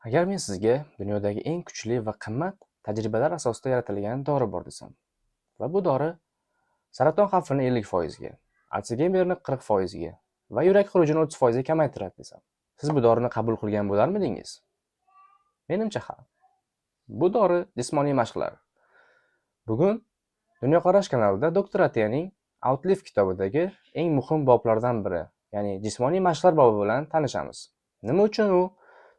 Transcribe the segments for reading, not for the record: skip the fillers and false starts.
Agar men sizga dunyodagi eng kuchli va qimmat tajribalar asosida yaratilgan dori bor desam va bu dori saraton xavfini 50% ga, Alsgeymerni 40% ga va yurak xurujini 30% ga kamaytiradi desam, siz bu dorini qabul qilgan bo'larmidingiz? Menimcha ha. Bu dori jismoniy mashqlar. Bugun Dunyoqarash kanalida Doktor Atiyaning Outlive kitobidagi eng muhim boblardan biri, ya'ni jismoniy mashqlar bobi bilan tanishamiz. Nima uchun u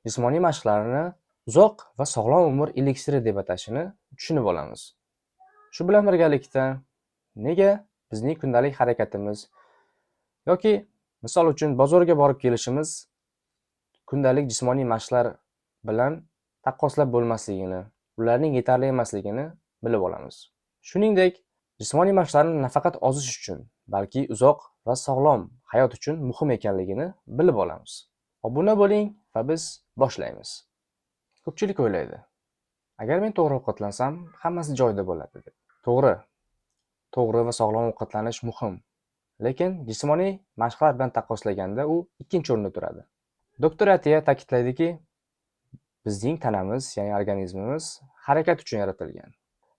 jismoniy mashqlarni uzoq va sog'lom umr eliksiri deb atashini tushunib olamiz. Shu bilan birgalikda nega bizning kundalik harakatimiz yoki misol uchun bozorga borib kelishimiz kundalik jismoniy mashqlar bilan taqqoslab bo'lmasligini, ularning yetarli emasligini bilib olamiz. Shuningdek, jismoniy mashqlarni nafaqat ozish uchun, balki uzoq va sog'lom hayot uchun muhim ekanligini bilib olamiz. Obuna bo'ling va biz boshlaymiz. Ko'pchilik o'ylaydi, agar men to'g'ri ovqatlansam, hammasi joyida bo'ladi deb. To'g'ri va sog'lom ovqatlanish muhim, lekin jismoniy mashqlar bilan taqqoslaganda u ikkinchi o'rinda turadi. Doktor Atiya ta'kidlaydiki, bizning tanamiz, ya'ni organizmimiz harakat uchun yaratilgan.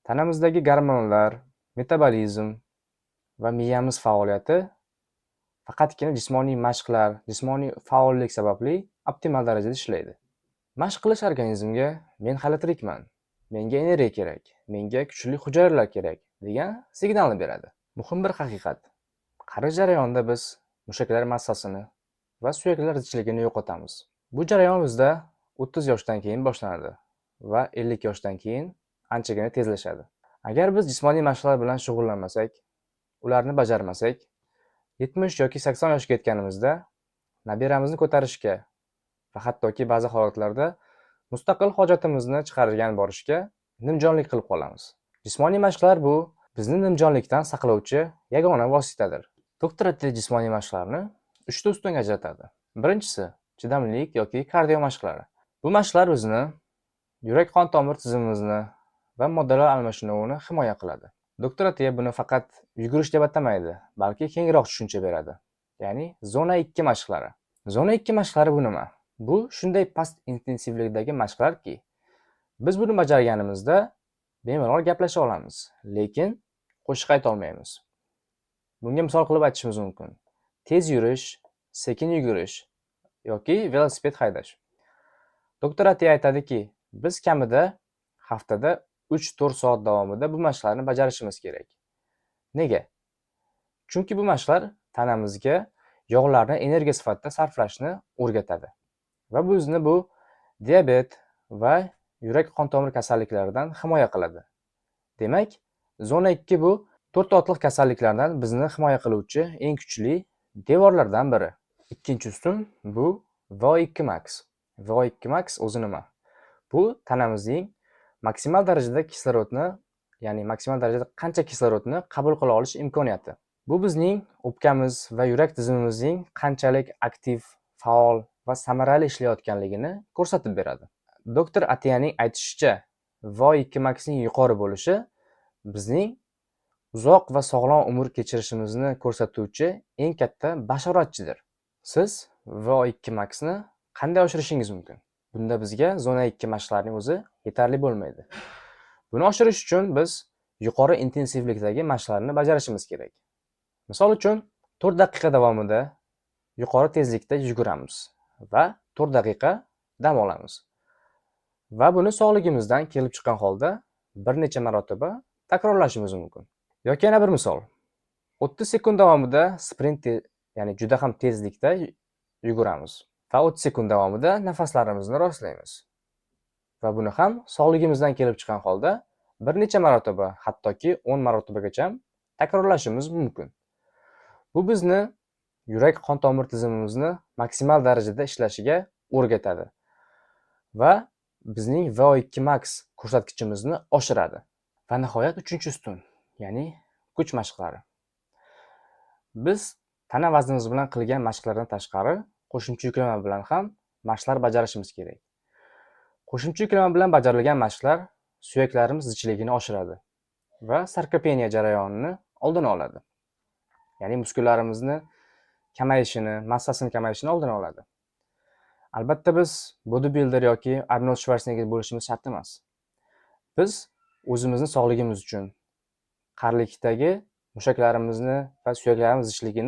Tanamizdagi gormonlar, metabolizm va miyamiz faoliyati faqatgina jismoniy mashqlar, jismoniy faollik sababli optimal darajada ishlaydi. Mashq qilish organizmga men hali tirikman, menga energiya kerak, menga kuchli hujayralar kerak degan signalni beradi. Muhim bir haqiqat. Qarish jarayonida biz mushaklar massasini va suyaklar zichligini yo'qotamiz. Bu jarayon bizda 30 yoshdan keyin boshlanadi va 50 yoshdan keyin anchagina tezlashadi. Agar biz jismoniy mashqlar bilan shug'ullanmasak, ularni bajarmasak, 70 yoki 80 yoshga yetganimizda nabiramizni ko'tarishga va hattoki ba'zi holatlarda mustaqil hojatimizni chiqargan borishga nimjonlik qilib qolamiz. Jismoniy mashqlar bu bizni nimjonlikdan saqlovchi yagona vositadir. Doktor Atiya jismoniy mashqlarni 3 ta ustunga ajratadi. Birinchisi chidamlilik yoki kardio mashqlari. Bu mashqlar bizni yurak qon tomir tizimimizni va moddalar almashinuvini himoya qiladi. Doktor Atiya buni faqat yugurish deb atamaydi, balki kengroq tushuncha beradi. Ya'ni zona 2 mashqlari. Zona 2 mashqlari bu nima? Bu shunday past intensivlikdagi mashqlarki, biz buni bajarganimizda bemalol gaplasha olamiz, lekin qo'shiq ayta olmaymiz. Bunga misol qilib aytishimiz mumkin. Tez yurish, sekin yugurish yoki velosiped haydash. Doktor Atiya aytadiki, biz kamida haftada 3-4 soat davomida bu mashqlarni bajarishimiz kerak. Nega? Chunki bu mashqlar tanamizga yog'larni energiya sifatida sarflashni o'rgatadi va bizni bu diabet va yurak qon tomir kasalliklaridan himoya qiladi. Demak, zona 2 bu 4 otliq kasalliklardan bizni himoya qiluvchi eng kuchli devorlardan biri. Ikkinchi ustun bu VO2 max. VO2 max o'zi nima? Bu tanamizning maksimal darajada kislorodni, ya'ni maksimal darajada qancha kislorodni qabul qila olish imkoniyati. Bu bizning o'pkamiz va yurak tizimimizning qanchalik aktiv, faol va samarali ishlayotganligini ko'rsatib beradi. Doktor Atiyaning aytishicha, VO2 maxning yuqori bo'lishi bizning uzoq va sog'lom umr kechirishimizni ko'rsatuvchi eng katta bashoratchidir. Siz VO2 maxni qanday oshirishingiz mumkin? Bunda bizga zona 2 mashqlarining o'zi yetarli bo'lmaydi. Buni oshirish uchun biz yuqori intensivlikdagi mashqlarni bajarishimiz kerak. Misol uchun, 4 daqiqa davomida yuqori tezlikda yuguramiz va 4 daqiqa dam olamiz. Va buni sog'ligimizdan kelib chiqqan holda bir necha marotaba takrorlashimiz mumkin. Yoki yana bir misol. 30 sekund davomida sprint, ya'ni juda ham tezlikda yuguramiz va 30 sekund davomida nafaslarimizni rostlaymiz. Va buni ham sog'ligimizdan kelib chiqqan holda bir necha marotaba, hattoki 10 marotabagacha takrorlashimiz mumkin. Bu bizni yurak qon tomir tizimimizni maksimal darajada ishlashiga o'rgatadi va bizning VO2 max ko'rsatkichimizni oshiradi. Va nihoyat 3-ustun, ya'ni kuch mashqlari. Biz tana vaznimiz bilan qilgan mashqlardan tashqari qo'shimcha yuklama bilan ham mashqlar bajarishimiz kerak. Qo'shimcha yuklama bilan bajarilgan mashqlar suyaklarimiz zichligini oshiradi va sarkopeniya jarayonini oldini oladi. Ya'ni muskullarimizni kamayishini, massasini kamayishini oldini oladi. Albatta biz bodybuilder yoki Arnold Schwarzenegger bo'lishimiz shart emas. Biz o'zimizni sog'ligimiz uchun qarilikdagi mushaklarimizni va suyaklarimiz zichligi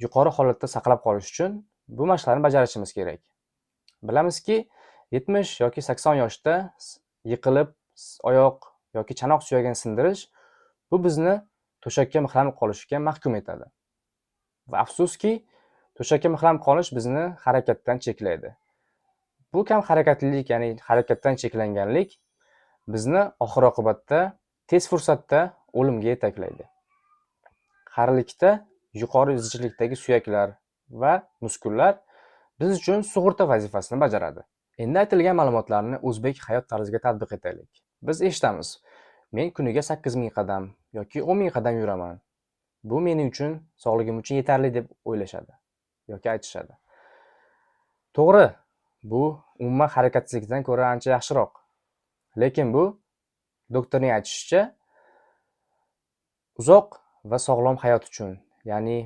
yuqori holatda saqlab qolish uchun bu mashqlarni bajarishimiz kerak. Bilamizki, 70 yoki 80 yoshda yiqilib oyoq yoki chanoq suyagini sindirish bu bizni to'shakka mixlanib qolishga mahkum etadi. Va afsuski, to'shakka mixlanib qolish bizni harakatdan cheklaydi. Bu kam harakatlilik, ya'ni harakatdan cheklanganlik bizni oxir oqibatda tez fursatda o'limga yetaklaydi. Qarilikda yuqori zichlikdagi suyaklar va muskullar biz uchun sug'urta vazifasini bajaradi. Endi aytilgan ma'lumotlarni o'zbek hayot tarziga tatbiq etaylik. Biz eshitamiz: men kuniga 8000 qadam yoki 10000 qadam yuraman. Bu mening uchun, sog'ligim uchun yetarli deb o'ylashadi yoki aytishadi. To'g'ri, bu umuman harakatsizlikdan ko'ra ancha yaxshiroq. Lekin bu doktorning aytishicha uzoq va sog'lom hayot uchun, ya'ni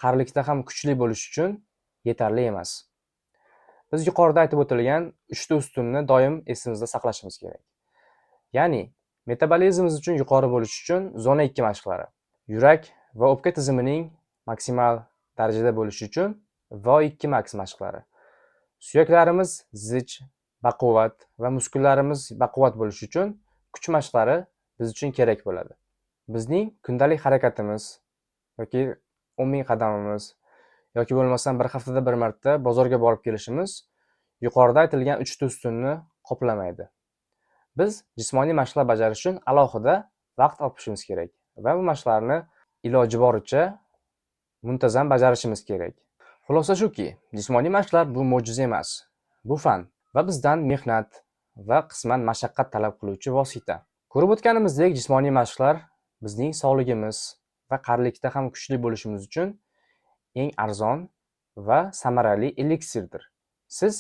qarilikda ham kuchli bo'lish uchun yetarli emas. Biz yuqorida aytib o'tilgan 3 ta ustunni doim esimizda saqlashimiz kerak. Ya'ni metabolizmimiz uchun yuqori bo'lish uchun zona 2 mashqlari, yurak va o'pka tizimining maksimal darajada bo'lishi uchun VO2 max mashqlari, suyaklarimiz zich, baquvvat va muskullarimiz baquvvat bo'lishi uchun kuch mashqlari biz uchun kerak bo'ladi. Bizning kundalik harakatimiz yoki 10000 qadamimiz yoki bo'lmasam bir haftada bir marta bozorga borib kelishimiz yuqorida aytilgan 3 ta ustunni qoplamaydi. Biz jismoniy mashqlar bajarish uchun alohida vaqt topishimiz kerak va bu mashqlarni iloji boricha muntazam bajarishimiz kerak. Xulosa shuki, jismoniy mashqlar bu mo'jiza emas, bu fan va bizdan mehnat va qisman mashaqqat talab qiluvchi vosita. Ko'rib o'tganimizdek, jismoniy mashqlar bizning sog'ligimiz va qarilikda ham kuchli bo'lishimiz uchun eng arzon va samarali eliksirdir. Siz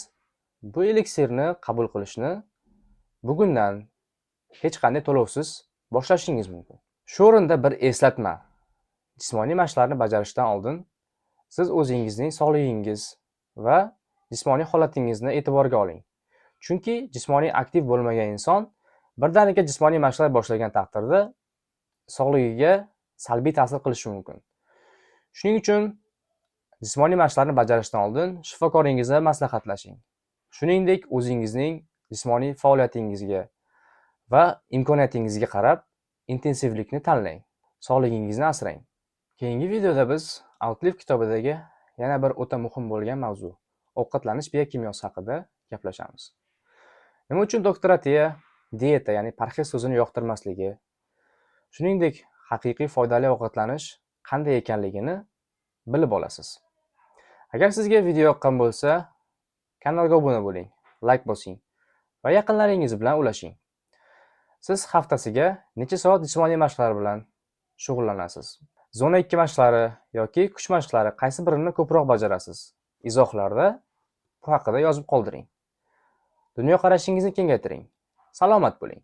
bu eliksirni qabul qilishni bugundan hech qanday to'lovsiz boshlashingiz mumkin. Shu o'rinda bir eslatma. Jismoniy mashqlarni bajarishdan oldin siz o'zingizning sog'ligingiz va jismoniy holatingizni e'tiborga oling. Chunki jismoniy aktiv bo'lmagan inson birdaniga jismoniy mashqlar boshlagan taqdirda sog'ligiga salbiy ta'sir qilishi mumkin. Shuning uchun jismoniy mashqlarni bajarishdan oldin shifokoringizni maslahatlashing. Shuningdek, o'zingizning jismoniy faoliyatingizga va imkoniyatingizga qarab intensivlikni tanlang. Sog'ligingizni asrang. Keyingi videoda biz Outlive kitobidagi yana bir o'ta muhim bo'lgan mavzu ovqatlanish biokimyosi haqida gaplashamiz. Nima uchun doktor Atiya dieta, ya'ni parhez so'zini yoqtirmasligi, shuningdek haqiqiy foydali ovqatlanish qanday ekanligini bilib olasiz. Agar sizga video yoqqan bo'lsa, kanalga obuna bo'ling, like bosing va yaqinlaringiz bilan ulashing. Siz haftasiga necha soat jismoniy mashqlar bilan shug'ullanasiz? Zona 2 mashqlari yoki kuch mashqlari qaysi birini ko'proq bajarasiz? Izohlarda bu haqida yozib qoldiring. Dunyoqarashingizni kengaytiring. Salomat bo'ling.